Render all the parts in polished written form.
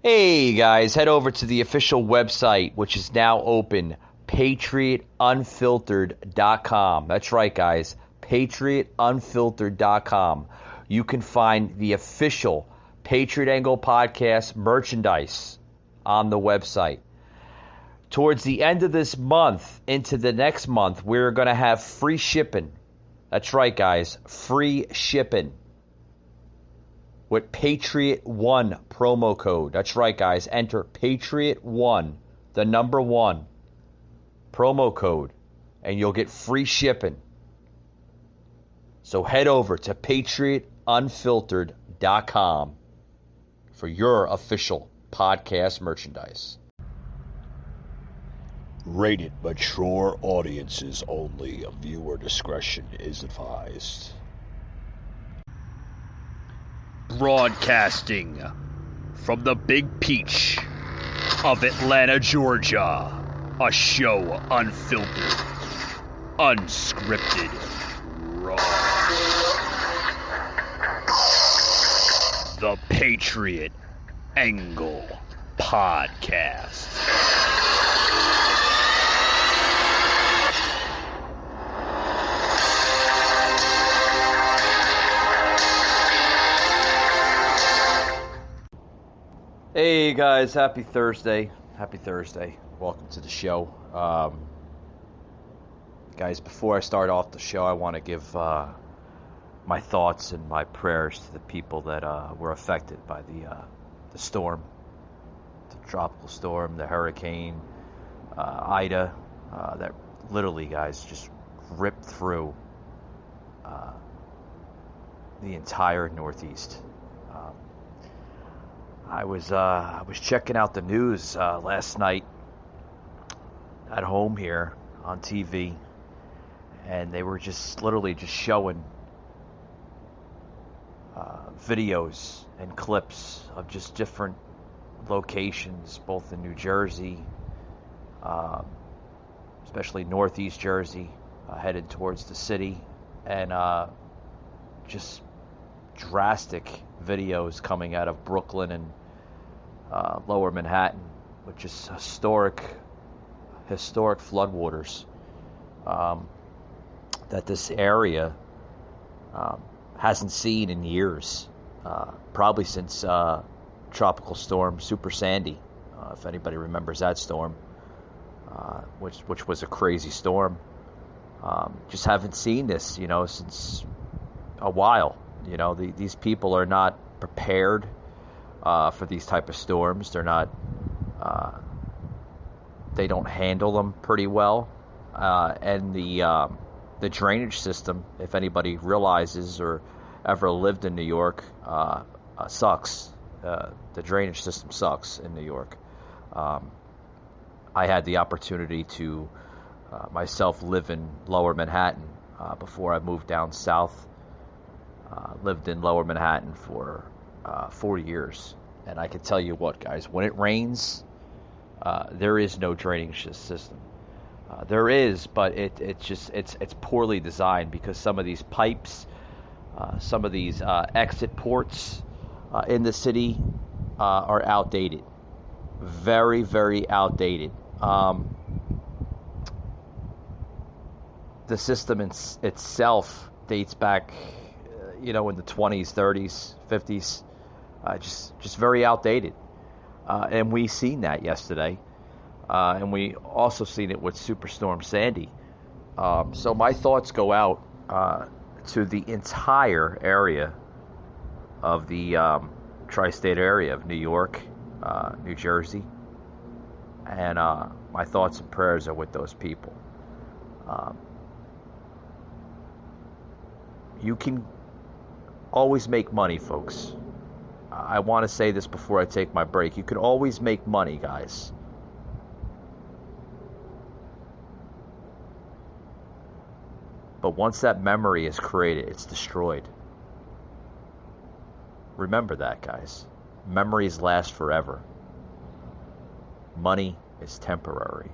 Hey guys, head over to the official website, which is now open, patriotunfiltered.com. That's right, guys, patriotunfiltered.com. You can find the official Patriot Angle podcast merchandise on the website. Towards the end of this month into the next month, we're going to have free shipping. That's right, guys, free shipping with Patriot1 promo code. That's right, guys. Enter Patriot1, the number 1 promo code, and you'll get free shipping. So head over to patriotunfiltered.com for your official podcast merchandise. Rated mature audiences only. Viewer discretion is advised. Broadcasting from the Big Peach of Atlanta, Georgia. A show unfiltered, unscripted, raw. The Patriot Angle Podcast. Hey guys, happy Thursday. Happy Thursday. Welcome to the show. Guys, before I start off the show, I want to give my thoughts and my prayers to the people that were affected by the storm, the tropical storm, the hurricane, Ida, that literally, guys, just ripped through the entire Northeast. I was checking out the news last night at home here on TV, and they were just literally just showing videos and clips of just different locations, both in New Jersey, especially Northeast Jersey, headed towards the city, and just drastic videos coming out of Brooklyn and Lower Manhattan, which is historic floodwaters that this area hasn't seen in years, probably since Tropical Storm Super Sandy, if anybody remembers that storm, which was a crazy storm. Just haven't seen this, since a while. These people are not prepared for these type of storms. They're not. They don't handle them pretty well, and the drainage system, if anybody realizes or ever lived in New York, sucks. The drainage system sucks in New York. I had the opportunity to myself live in Lower Manhattan before I moved down south. Lived in Lower Manhattan for 4 years, and I can tell you what, guys, when it rains, there is no drainage system. There is, but it's poorly designed, because some of these pipes, some of these exit ports in the city are outdated, very, very outdated. The system itself dates back, in the 20s, 30s, 50s, just very outdated. And we seen that yesterday. And we also seen it with Superstorm Sandy. So my thoughts go out to the entire area of the tri-state area of New York, New Jersey. And my thoughts and prayers are with those people. You can always make money, folks. I want to say this before I take my break. You can always make money, guys. But once that memory is created, it's destroyed. Remember that, guys. Memories last forever. Money is temporary.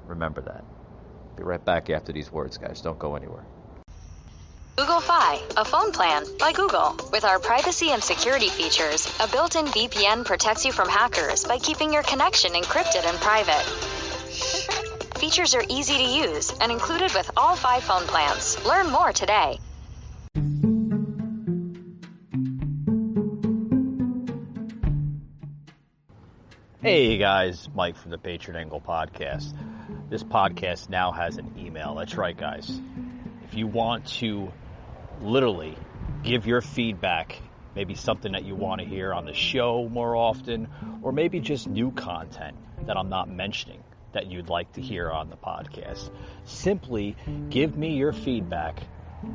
Remember that. Be right back after these words, guys. Don't go anywhere. Google Fi, a phone plan by Google. With our privacy and security features, a built-in VPN protects you from hackers by keeping your connection encrypted and private. Features are easy to use and included with all 5 phone plans. Learn more today. Hey guys, Mike from the Patriot Angle Podcast. This podcast now has an email. That's right, guys. If you want to literally give your feedback, maybe something that you want to hear on the show more often, or maybe just new content that I'm not mentioning that you'd like to hear on the podcast, simply give me your feedback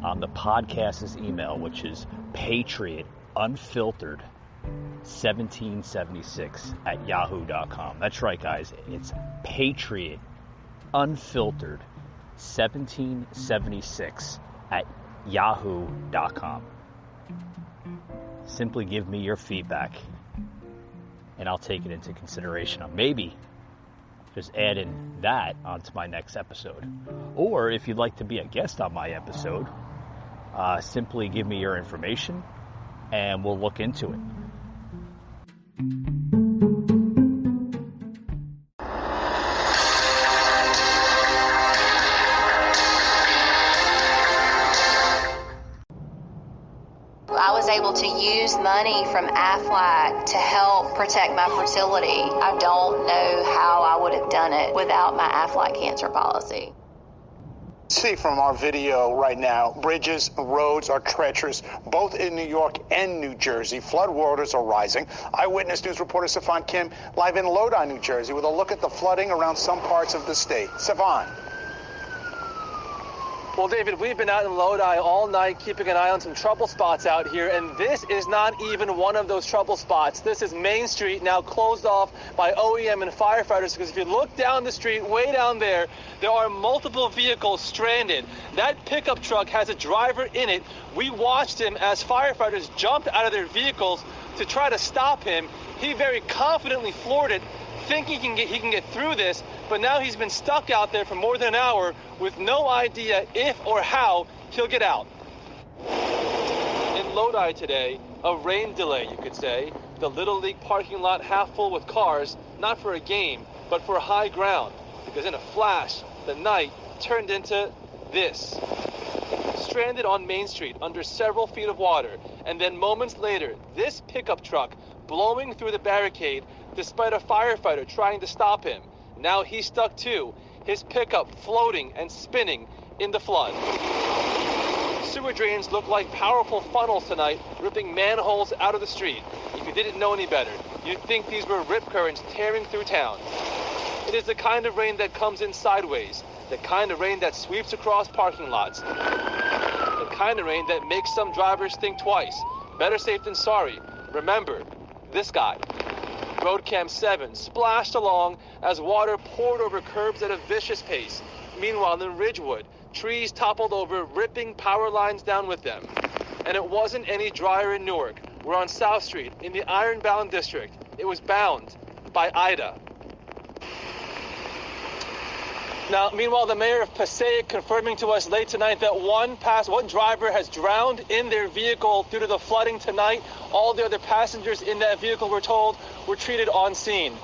on the podcast's email, which is patriotunfiltered1776@yahoo.com. That's right, guys. It's patriotunfiltered1776@yahoo.com. Simply give me your feedback, and I'll take it into consideration. Maybe just adding that onto my next episode. Or if you'd like to be a guest on my episode, simply give me your information, and we'll look into it. I was able to use money from Aflac to help protect my fertility. I don't know how I would have done it without my Aflac cancer policy. See from our video right now, bridges, roads are treacherous, both in New York and New Jersey. Flood waters are rising. Eyewitness News reporter Stefan Kim live in Lodi, New Jersey, with a look at the flooding around some parts of the state. Stefan. Well, David, we've been out in Lodi all night keeping an eye on some trouble spots out here, and this is not even one of those trouble spots. This is Main Street, now closed off by OEM and firefighters, because if you look down the street, way down there, there are multiple vehicles stranded. That pickup truck has a driver in it. We watched him as firefighters jumped out of their vehicles to try to stop him. He very confidently floored it, thinking he can get through this, but now he's been stuck out there for more than an hour with no idea if or how he'll get out. In Lodi today, a rain delay, you could say. The Little League parking lot half full with cars, not for a game, but for high ground, because in a flash, the night turned into this. Stranded on Main Street under several feet of water, and then moments later, this pickup truck blowing through the barricade despite a firefighter trying to stop him. Now he's stuck too, his pickup floating and spinning in the flood. Sewer drains look like powerful funnels tonight, ripping manholes out of the street. If you didn't know any better, you'd think these were rip currents tearing through town. It is the kind of rain that comes in sideways, the kind of rain that sweeps across parking lots, the kind of rain that makes some drivers think twice. Better safe than sorry. Remember, this guy. Road Cam 7 splashed along as water poured over curbs at a vicious pace. Meanwhile, in Ridgewood, trees toppled over, ripping power lines down with them. And it wasn't any drier in Newark. We're on South Street, in the Ironbound District. It was bound by Ida. Now, meanwhile, the mayor of Passaic confirming to us late tonight that one driver has drowned in their vehicle due to the flooding tonight. All the other passengers in that vehicle, we're told, were treated on scene.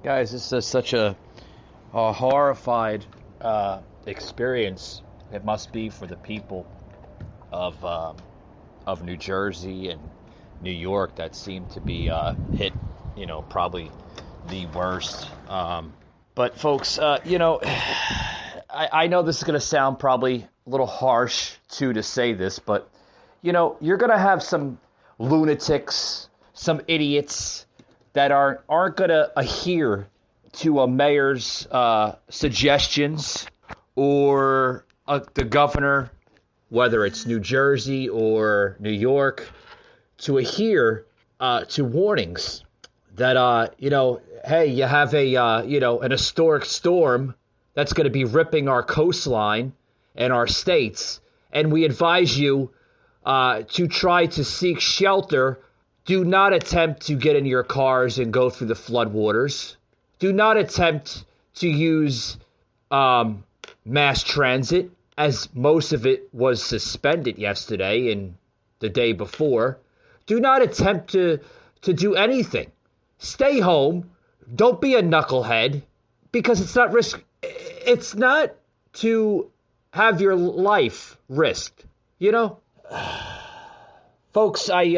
Guys, this is such a horrified experience it must be for the people of New Jersey and New York that seem to be hit, probably the worst. But folks, I know this is going to sound probably a little harsh to say this, but you're going to have some lunatics, some idiots that aren't going to adhere to a mayor's suggestions or the governor, whether it's New Jersey or New York, to adhere to warnings that hey, you have an historic storm that's going to be ripping our coastline and our states, and we advise you to try to seek shelter. Do not attempt to get in your cars and go through the floodwaters. Do not attempt to use mass transit. as most of it was suspended yesterday and the day before, do not attempt to do anything. Stay home. Don't be a knucklehead, because it's not to have your life risked, you know? Folks, I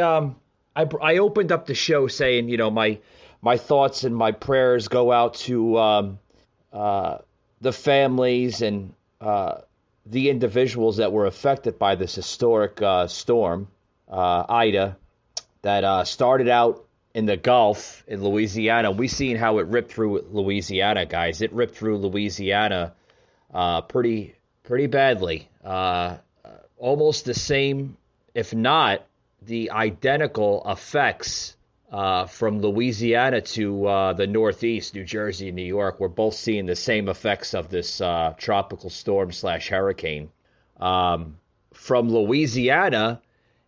opened up the show saying, you know, my thoughts and my prayers go out to the families and the individuals that were affected by this historic storm, Ida, that started out in the Gulf in Louisiana. We seen how it ripped through Louisiana, guys. It ripped through Louisiana pretty badly. Almost the same, if not the identical effects from Louisiana to the Northeast, New Jersey and New York. We're both seeing the same effects of this tropical storm / hurricane. From Louisiana,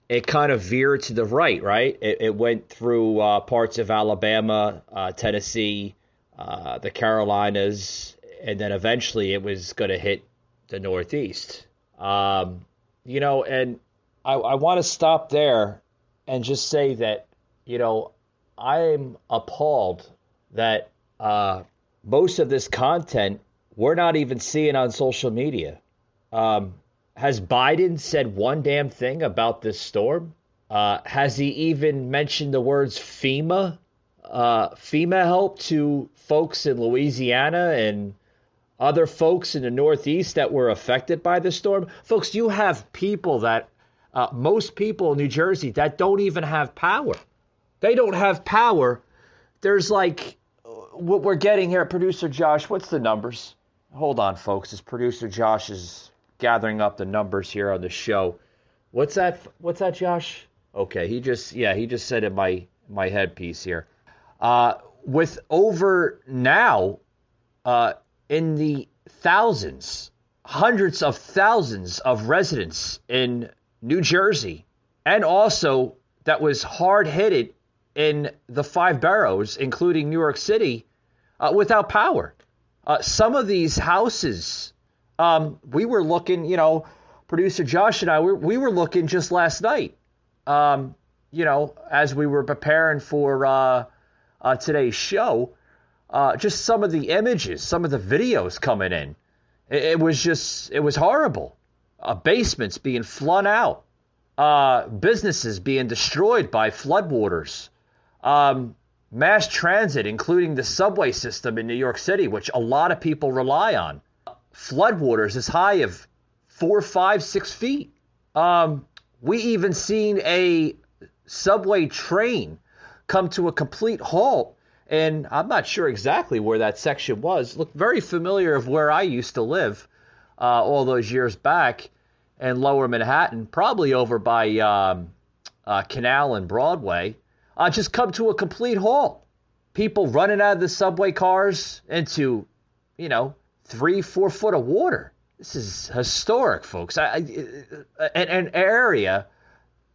it kind of veered to the right? It went through parts of Alabama, Tennessee, the Carolinas, and then eventually it was going to hit the Northeast. You know, and I want to stop there and just say that, you know, I'm appalled that most of this content we're not even seeing on social media. Has Biden said one damn thing about this storm? Has he even mentioned the words FEMA? FEMA help to folks in Louisiana and other folks in the Northeast that were affected by the storm? Folks, you have people that, most people in New Jersey that don't even have power. They don't have power. There's like, what we're getting here, Producer Josh, what's the numbers? Hold on, folks. As Producer Josh is gathering up the numbers here on the show. What's that, Josh? Okay, he just said in my headpiece here. With over now, in the thousands, hundreds of thousands of residents in New Jersey, and also that was hard hit in the 5 boroughs, including New York City, without power. Some of these houses, we were looking, you know, Producer Josh and I, we were looking just last night, you know, as we were preparing for today's show, just some of the images, some of the videos coming in. It was horrible. Basements being flooded out, businesses being destroyed by floodwaters, mass transit, including the subway system in New York City, which a lot of people rely on. Floodwaters as high of 4, 5, 6 feet. We even seen a subway train come to a complete halt, and I'm not sure exactly where that section was. Looked very familiar of where I used to live all those years back in Lower Manhattan, probably over by Canal and Broadway. Just come to a complete halt. People running out of the subway cars into, you know, 3-4 foot of water. This is historic, folks. An area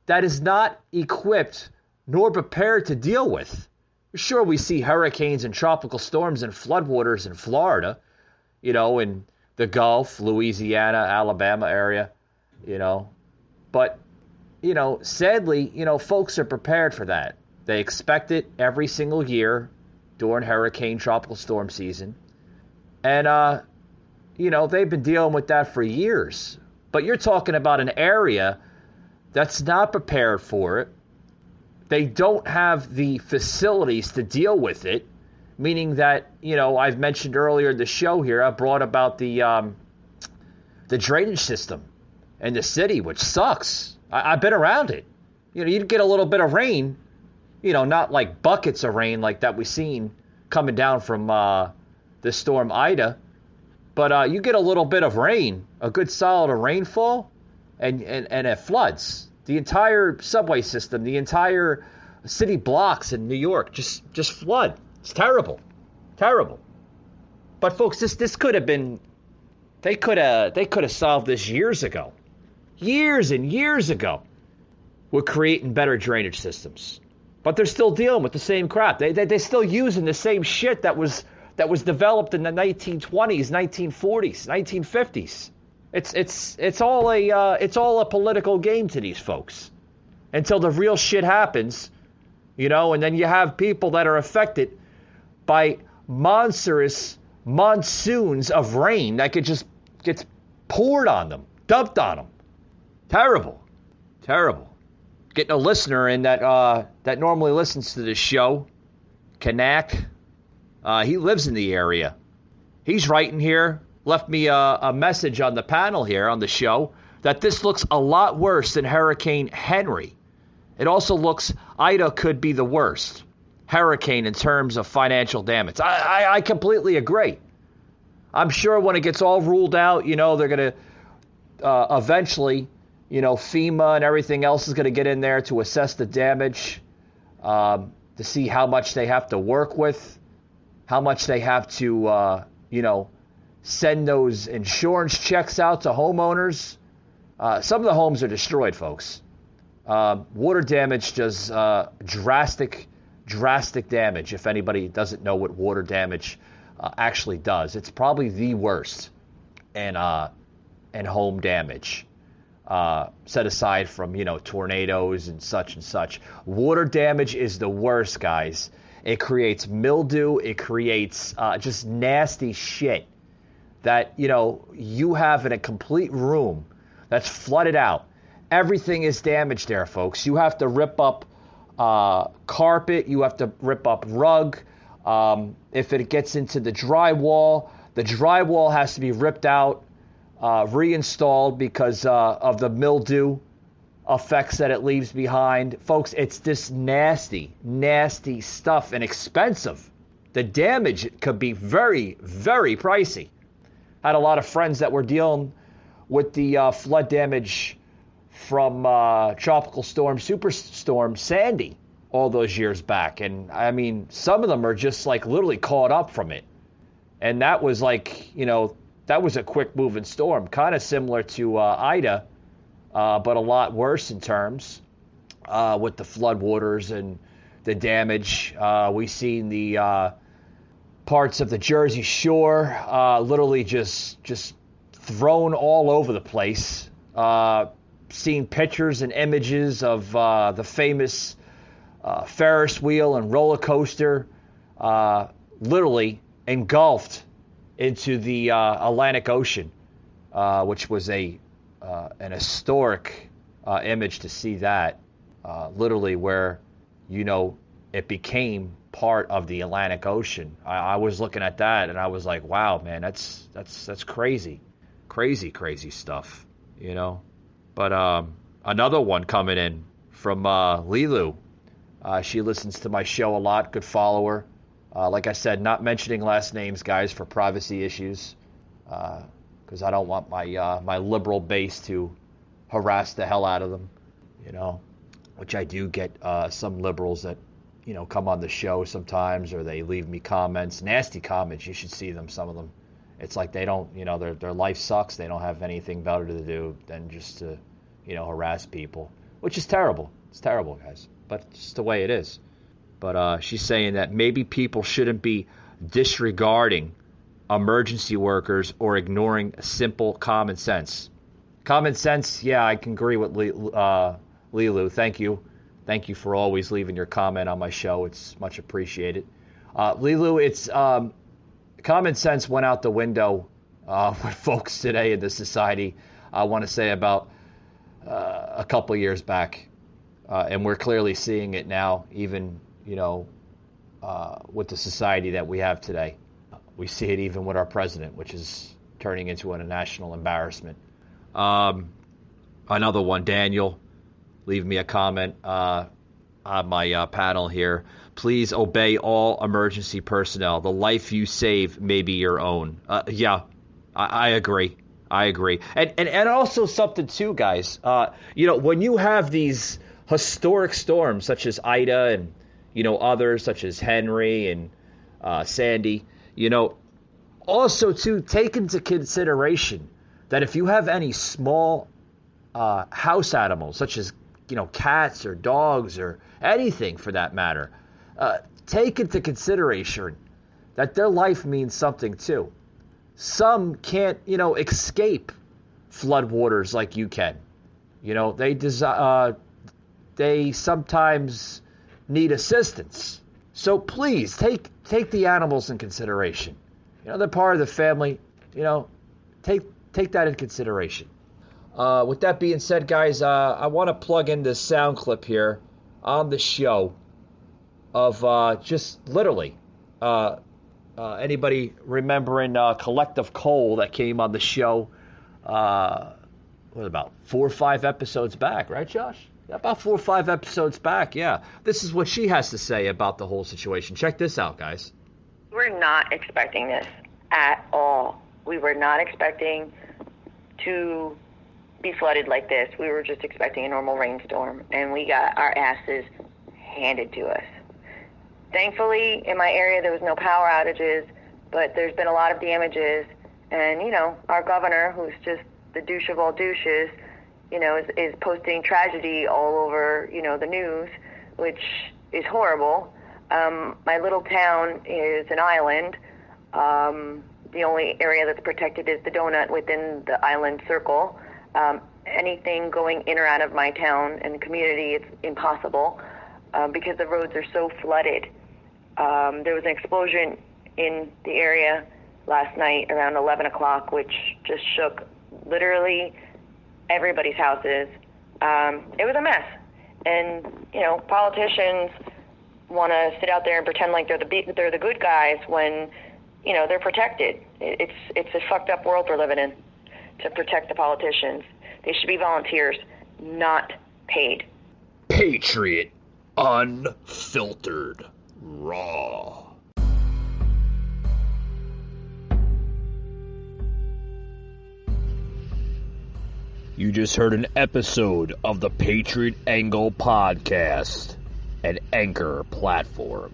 that is not equipped nor prepared to deal with. Sure, we see hurricanes and tropical storms and floodwaters in Florida, you know, in the Gulf, Louisiana, Alabama area, you know. But, you know, sadly, you know, folks are prepared for that. They expect it every single year during hurricane, tropical storm season. And, you know, they've been dealing with that for years. But you're talking about an area that's not prepared for it. They don't have the facilities to deal with it, meaning that, you know, I've mentioned earlier in the show here, I brought about the drainage system in the city, which sucks. I've been around it. You know, you'd get a little bit of rain, you know, not like buckets of rain like that we've seen coming down from this storm Ida, but you get a little bit of rain, a good solid rainfall, and it floods. The entire subway system, the entire city blocks in New York just flood. It's terrible. Terrible. But folks, this could have been, they could have solved this years ago. Years and years ago. We're creating better drainage systems. But they're still dealing with the same crap. They're still using the same shit that was developed in the 1920s, 1940s, 1950s. It's all a political game to these folks until the real shit happens, you know, and then you have people that are affected by monstrous monsoons of rain that gets poured on them, dumped on them. Terrible. Getting a listener in that normally listens to this show, Kanak. He lives in the area. He's writing here, left me a message on the panel here on the show, that this looks a lot worse than Hurricane Henry. It also looks Ida could be the worst hurricane in terms of financial damage. I completely agree. I'm sure when it gets all ruled out, you know, they're going to eventually, you know, FEMA and everything else is going to get in there to assess the damage, to see how much they have to work with, how much they have to, you know, send those insurance checks out to homeowners. Some of the homes are destroyed, folks. Water damage does drastic damage. If anybody doesn't know what water damage actually does, it's probably the worst in home damage. Set aside from, you know, tornadoes and such. Water damage is the worst, guys. It creates mildew. It creates just nasty shit that, you know, you have in a complete room that's flooded out. Everything is damaged there, folks. You have to rip up carpet. You have to rip up rug. If it gets into the drywall has to be ripped out, reinstalled because of the mildew effects that it leaves behind. Folks, it's this nasty stuff and expensive. The damage could be very, very pricey. I had a lot of friends that were dealing with the flood damage from Tropical Storm, Superstorm Sandy all those years back. And I mean, some of them are just like literally caught up from it. And that was like, you know, that was a quick moving storm, kind of similar to Ida, but a lot worse in terms with the floodwaters and the damage. We've seen the parts of the Jersey Shore literally just thrown all over the place. Seen pictures and images of the famous Ferris wheel and roller coaster literally engulfed into the Atlantic Ocean, which was an historic image to see that, literally where, you know, it became part of the Atlantic Ocean. I was looking at that and I was like, wow, man, that's crazy stuff, you know. But another one coming in from Lilu. She listens to my show a lot, good follower. Like I said, not mentioning last names, guys, for privacy issues, because I don't want my liberal base to harass the hell out of them, you know, which I do get some liberals that, you know, come on the show sometimes, or they leave me comments, nasty comments. You should see them, some of them. It's like they don't, you know, their life sucks. They don't have anything better to do than just to, you know, harass people, which is terrible. It's terrible, guys, but it's just the way it is. But she's saying that maybe people shouldn't be disregarding emergency workers or ignoring simple common sense. Common sense, yeah, I can agree with Lilu. Thank you. Thank you for always leaving your comment on my show. It's much appreciated. Lilu, it's common sense went out the window with folks today in this society, I want to say about a couple years back. And we're clearly seeing it now, even, you know, with the society that we have today. We see it even with our president, which is turning into a national embarrassment. Another one, Daniel, leave me a comment on my panel here. Please obey all emergency personnel. The life you save may be your own. Yeah, I agree. And also something too, guys. You know, when you have these historic storms such as Ida and, you know, others such as Henry and Sandy, you know, also too take into consideration that if you have any small house animals such as, you know, cats or dogs or anything for that matter, take into consideration that their life means something too. Some can't, you know, escape floodwaters like you can. You know, they sometimes need assistance. So please take the animals in consideration. You know, they're part of the family. You know, take that in consideration. With that being said, guys, I want to plug in this sound clip here on the show of just literally anybody remembering Collective Coal that came on the show what, about 4 or 5 episodes back, right, Josh? About 4 or 5 episodes back, yeah. This is what she has to say about the whole situation. Check this out, guys. We're not expecting this at all. We were not expecting to be flooded like this. We were just expecting a normal rainstorm, and we got our asses handed to us. Thankfully, in my area, there was no power outages, but there's been a lot of damages. And, you know, our governor, who's just the douche of all douches, you know, is posting tragedy all over, you know, the news, which is horrible. My little town is an island. The only area that's protected is the donut within the island circle. Anything going in or out of my town and community, it's impossible because the roads are so flooded. There was an explosion in the area last night around 11 o'clock, which just shook literally everybody's houses. It was a mess. And, you know, politicians want to sit out there and pretend like they're the good guys when, you know, they're protected. It's a fucked up world we're living in to protect the politicians. They should be volunteers, not paid. Patriot Unfiltered Raw. You just heard an episode of the Patriot Angle Podcast, an Anchor platform.